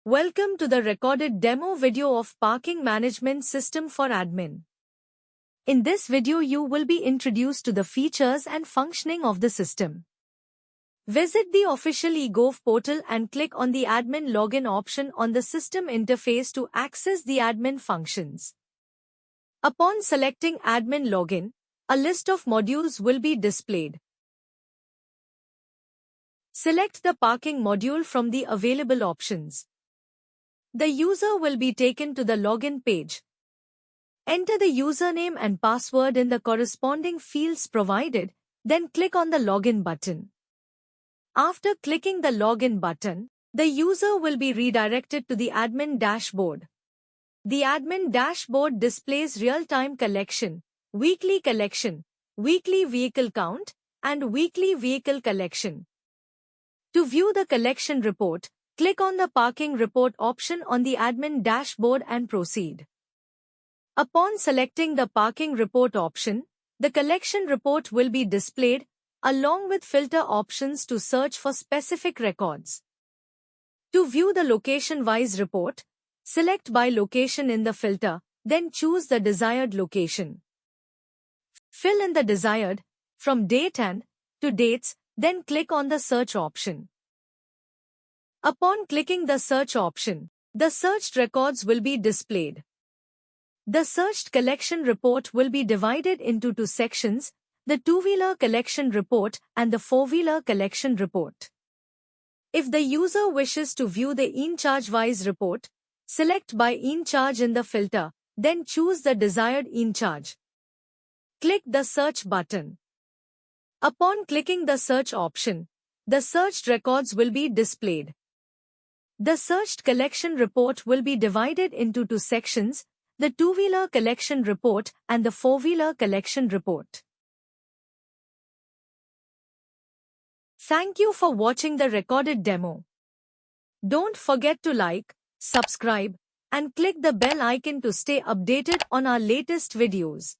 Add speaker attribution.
Speaker 1: Welcome to the recorded demo video of Parking Management System for Admin. In this video you will be introduced to the features and functioning of the system. Visit the official eGov portal and click on the Admin Login option on the system interface to access the admin functions. Upon selecting Admin Login, a list of modules will be displayed. Select the parking module from the available options. The user will be taken to the login page. Enter the username and password in the corresponding fields provided, then click on the login button. After clicking the login button, the user will be redirected to the admin dashboard. The admin dashboard displays real-time collection, weekly vehicle count, and weekly vehicle collection. To view the collection report, click on the Parking Report option on the admin dashboard and proceed. Upon selecting the Parking Report option, the collection report will be displayed, along with filter options to search for specific records. To view the location-wise report, select by location in the filter, then choose the desired location. Fill in the desired, from date and, to dates, then click on the search option. Upon clicking the search option, the searched records will be displayed. The searched collection report will be divided into two sections, the two-wheeler collection report and the four-wheeler collection report. If the user wishes to view the in-charge-wise report, select by in-charge in the filter, then choose the desired in-charge. Click the search button. Upon clicking the search option, the searched records will be displayed. The searched collection report will be divided into two sections, the two-wheeler collection report and the four-wheeler collection report. Thank you for watching the recorded demo. Don't forget to like, subscribe, and click the bell icon to stay updated on our latest videos.